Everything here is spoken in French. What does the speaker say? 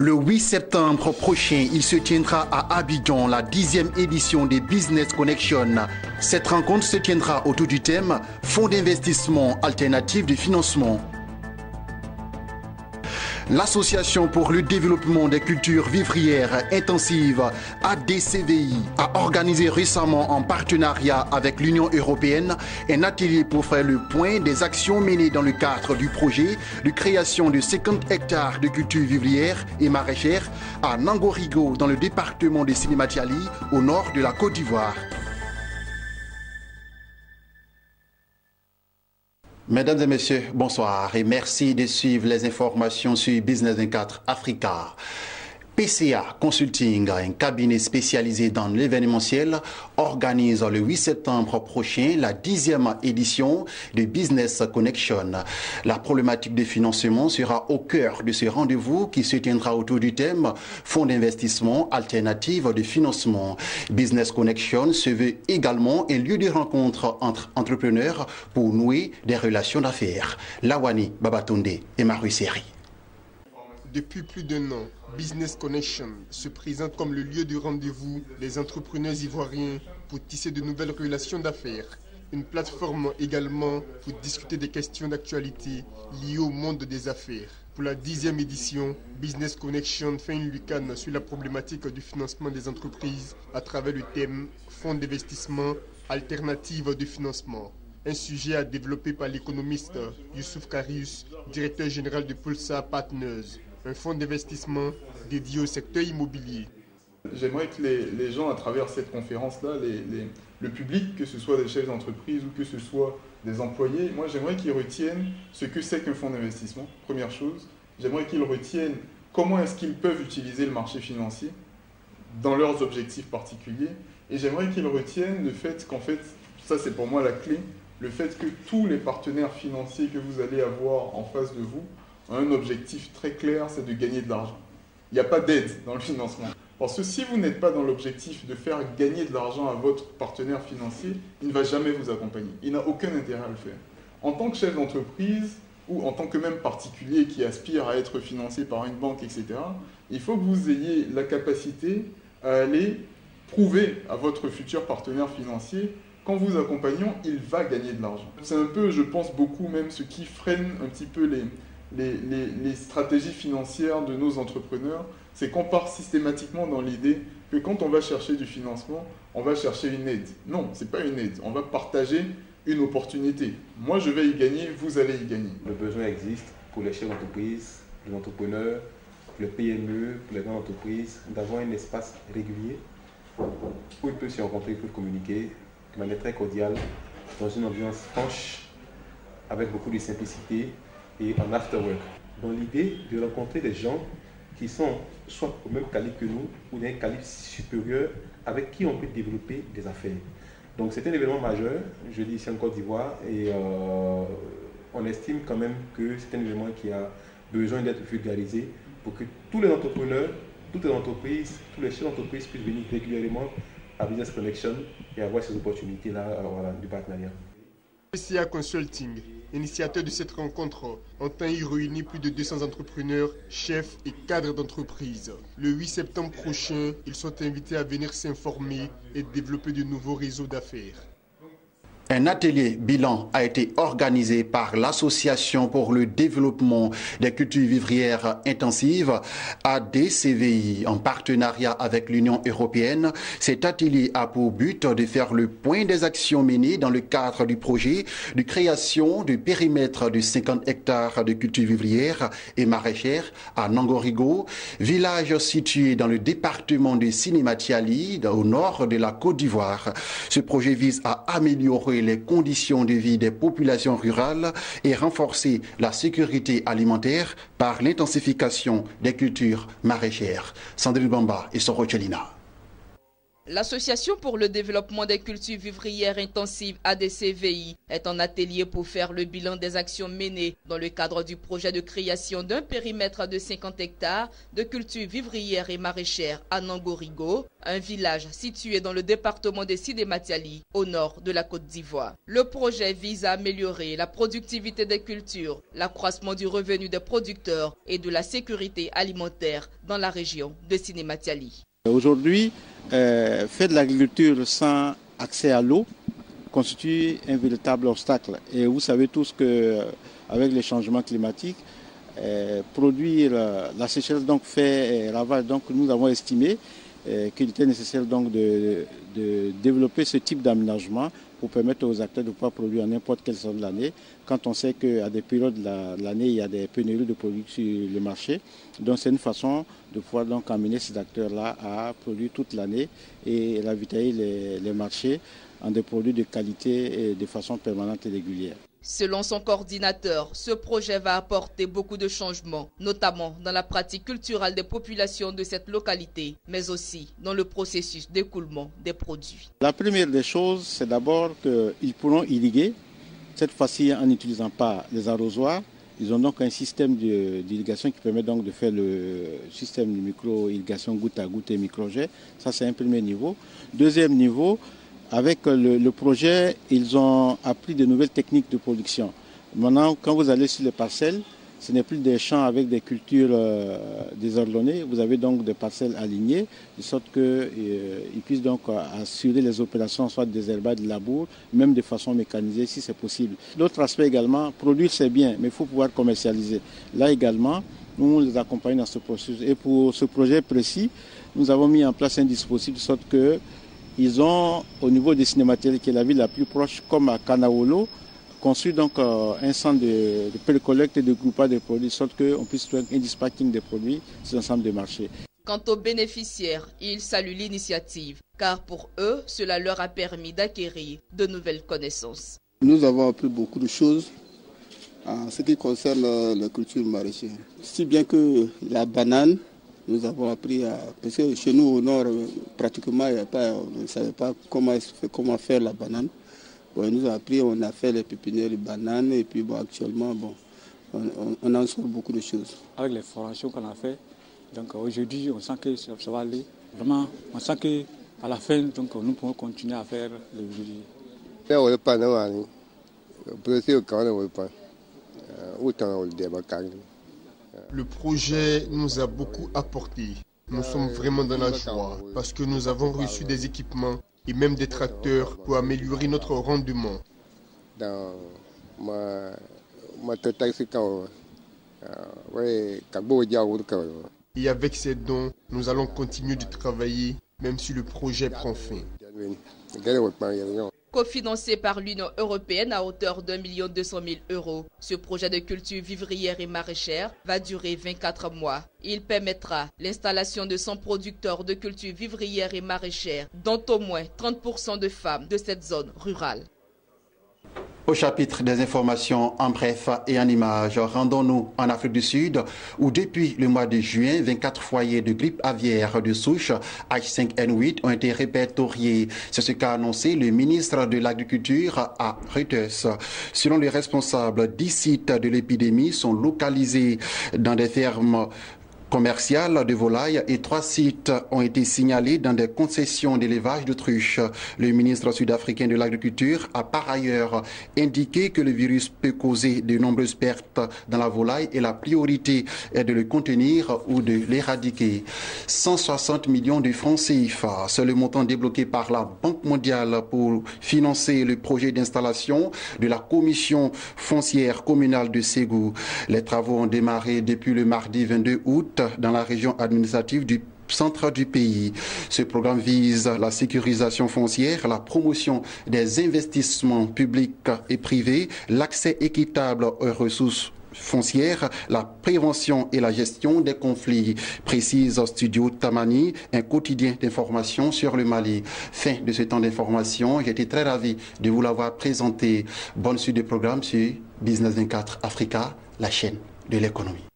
Le 8 septembre prochain, il se tiendra à Abidjan la 10e édition des Business Connection. Cette rencontre se tiendra autour du thème Fonds d'investissement alternatif de financement. L'Association pour le développement des cultures vivrières intensives, ADCVI, a organisé récemment en partenariat avec l'Union européenne un atelier pour faire le point des actions menées dans le cadre du projet de création de 50 hectares de cultures vivrières et maraîchères à Nangorigo dans le département de Sinématiali au nord de la Côte d'Ivoire. Mesdames et messieurs, bonsoir et merci de suivre les informations sur Business 24 Africa. PCA Consulting, un cabinet spécialisé dans l'événementiel, organise le 8 septembre prochain la 10e édition de Business Connection. La problématique de financement sera au cœur de ce rendez-vous qui se tiendra autour du thème Fonds d'investissement alternatif de financement. Business Connection se veut également un lieu de rencontre entre entrepreneurs pour nouer des relations d'affaires. Lawani Babatunde et Marie Seri. Depuis plus d'1 an, Business Connection se présente comme le lieu de rendez-vous des entrepreneurs ivoiriens pour tisser de nouvelles relations d'affaires. Une plateforme également pour discuter des questions d'actualité liées au monde des affaires. Pour la 10e édition, Business Connection fait une lucane sur la problématique du financement des entreprises à travers le thème Fonds d'investissement alternatif de financement. Un sujet à développer par l'économiste Youssouf Karius, directeur général de Pulsar Partners, un fonds d'investissement dédié au secteur immobilier. J'aimerais que les gens, à travers cette conférence-là, le public, que ce soit des chefs d'entreprise ou que ce soit des employés, moi j'aimerais qu'ils retiennent ce que c'est qu'un fonds d'investissement, première chose. J'aimerais qu'ils retiennent comment est-ce qu'ils peuvent utiliser le marché financier dans leurs objectifs particuliers. Et j'aimerais qu'ils retiennent le fait qu'en fait, ça c'est pour moi la clé, le fait que tous les partenaires financiers que vous allez avoir en face de vous ont un objectif très clair, c'est de gagner de l'argent. Il n'y a pas d'aide dans le financement. Parce que si vous n'êtes pas dans l'objectif de faire gagner de l'argent à votre partenaire financier, il ne va jamais vous accompagner. Il n'a aucun intérêt à le faire. En tant que chef d'entreprise ou en tant que même particulier qui aspire à être financé par une banque, etc., il faut que vous ayez la capacité à aller prouver à votre futur partenaire financier qu'en vous accompagnant, il va gagner de l'argent. C'est un peu, je pense, beaucoup même ce qui freine un petit peu les stratégies financières de nos entrepreneurs, c'est qu'on part systématiquement dans l'idée que quand on va chercher du financement, on va chercher une aide. Non, ce n'est pas une aide, on va partager une opportunité. Moi, je vais y gagner, vous allez y gagner. Le besoin existe pour les chefs d'entreprise, les entrepreneurs, pour les PME, pour les grandes entreprises, d'avoir un espace régulier où ils peuvent se rencontrer, ils peuvent communiquer de manière très cordiale, dans une ambiance franche, avec beaucoup de simplicité, et en afterwork, dans l'idée de rencontrer des gens qui sont soit au même calibre que nous ou d'un calibre supérieur avec qui on peut développer des affaires. Donc c'est un événement majeur, je dis ici en Côte d'Ivoire, et on estime quand même que c'est un événement qui a besoin d'être vulgarisé pour que tous les entrepreneurs, toutes les entreprises, tous les chefs d'entreprise puissent venir régulièrement à Business Connection et avoir ces opportunités-là du partenariat. PCA Consulting, initiateur de cette rencontre, entend y réunir plus de 200 entrepreneurs, chefs et cadres d'entreprise. Le 8 septembre prochain, ils sont invités à venir s'informer et développer de nouveaux réseaux d'affaires. Un atelier bilan a été organisé par l'Association pour le développement des cultures vivrières intensives, ADCVI, en partenariat avec l'Union européenne. Cet atelier a pour but de faire le point des actions menées dans le cadre du projet de création du périmètre de 50 hectares de cultures vivrières et maraîchères à Nangorigo, village situé dans le département de Sinématiali, au nord de la Côte d'Ivoire. Ce projet vise à améliorer les conditions de vie des populations rurales et renforcer la sécurité alimentaire par l'intensification des cultures maraîchères. Sandrine Bamba et Soro Chelina. L'Association pour le développement des cultures vivrières intensives ADCVI est en atelier pour faire le bilan des actions menées dans le cadre du projet de création d'un périmètre de 50 hectares de cultures vivrières et maraîchères à Nangorigo, un village situé dans le département de Sidé-Matiali, au nord de la Côte d'Ivoire. Le projet vise à améliorer la productivité des cultures, l'accroissement du revenu des producteurs et de la sécurité alimentaire dans la région de Sidé-Matiali. Aujourd'hui, faire de l'agriculture sans accès à l'eau constitue un véritable obstacle. Et vous savez tous qu'avec les changements climatiques, produire la sécheresse donc fait ravage. Donc nous avons estimé qu'il était nécessaire donc de développer ce type d'aménagement pour permettre aux acteurs de pouvoir produire en n'importe quelle saison de l'année, quand on sait qu'à des périodes de l'année, il y a des pénuries de produits sur le marché. Donc c'est une façon de pouvoir donc amener ces acteurs-là à produire toute l'année et ravitailler les marchés en des produits de qualité et de façon permanente et régulière. Selon son coordinateur, ce projet va apporter beaucoup de changements, notamment dans la pratique culturelle des populations de cette localité, mais aussi dans le processus d'écoulement des produits. La première des choses, c'est d'abord qu'ils pourront irriguer, cette fois-ci en n'utilisant pas les arrosoirs. Ils ont donc un système d'irrigation qui permet donc de faire le système de micro-irrigation goutte à goutte et micro-jet. Ça, c'est un premier niveau. Deuxième niveau, avec le projet, ils ont appris de nouvelles techniques de production. Maintenant, quand vous allez sur les parcelles, ce n'est plus des champs avec des cultures désordonnées. Vous avez donc des parcelles alignées, de sorte qu'ils puissent donc assurer les opérations, soit de désherbage, de labour, même de façon mécanisée si c'est possible. L'autre aspect également, produire c'est bien, mais il faut pouvoir commercialiser. Là également, nous les accompagnons dans ce processus. Et pour ce projet précis, nous avons mis en place un dispositif de sorte que ils ont, au niveau des Sidé-Matiali, qui est la ville la plus proche, comme à Kanaolo, construit donc un centre de précollecte et de groupage de produits, de sorte qu'on puisse faire un dispatching des produits sur l'ensemble des marchés. Quant aux bénéficiaires, ils saluent l'initiative, car pour eux, cela leur a permis d'acquérir de nouvelles connaissances. Nous avons appris beaucoup de choses en ce qui concerne la culture maraîchère. Si bien que la banane, nous avons appris parce que chez nous au nord, pratiquement, on ne savait pas comment faire la banane. Bon, nous avons appris, on a fait les pépinières de bananes et puis bon, actuellement, on en sort beaucoup de choses. Avec les formations qu'on a fait, donc aujourd'hui, on sent que ça va aller. Vraiment, on sent qu'à la fin, donc, nous pouvons continuer à faire le vidéo. Le projet nous a beaucoup apporté. Nous sommes vraiment dans la joie parce que nous avons reçu des équipements et même des tracteurs pour améliorer notre rendement. Et avec ces dons, nous allons continuer de travailler même si le projet prend fin. Cofinancé par l'Union européenne à hauteur d'1 200 000 €, ce projet de culture vivrière et maraîchère va durer 24 mois. Il permettra l'installation de 100 producteurs de culture vivrière et maraîchère, dont au moins 30% de femmes de cette zone rurale. Au chapitre des informations en bref et en images, rendons-nous en Afrique du Sud où depuis le mois de juin, 24 foyers de grippe aviaire de souche H5N8 ont été répertoriés. C'est ce qu'a annoncé le ministre de l'Agriculture à Reuters. Selon les responsables, 10 sites de l'épidémie sont localisés dans des fermes commerciales de volailles et 3 sites ont été signalés dans des concessions d'élevage d'autruches. Le ministre sud-africain de l'Agriculture a par ailleurs indiqué que le virus peut causer de nombreuses pertes dans la volaille et la priorité est de le contenir ou de l'éradiquer. 160 millions de francs CFA, c'est le montant débloqué par la Banque mondiale pour financer le projet d'installation de la commission foncière communale de Ségou. Les travaux ont démarré depuis le mardi 22 août dans la région administrative du centre du pays. Ce programme vise la sécurisation foncière, la promotion des investissements publics et privés, l'accès équitable aux ressources foncières, la prévention et la gestion des conflits, précise Studio Tamani, un quotidien d'information sur le Mali. Fin de ce temps d'information, j'ai été très ravi de vous l'avoir présenté. Bonne suite de programme sur Business 24 Africa, la chaîne de l'économie.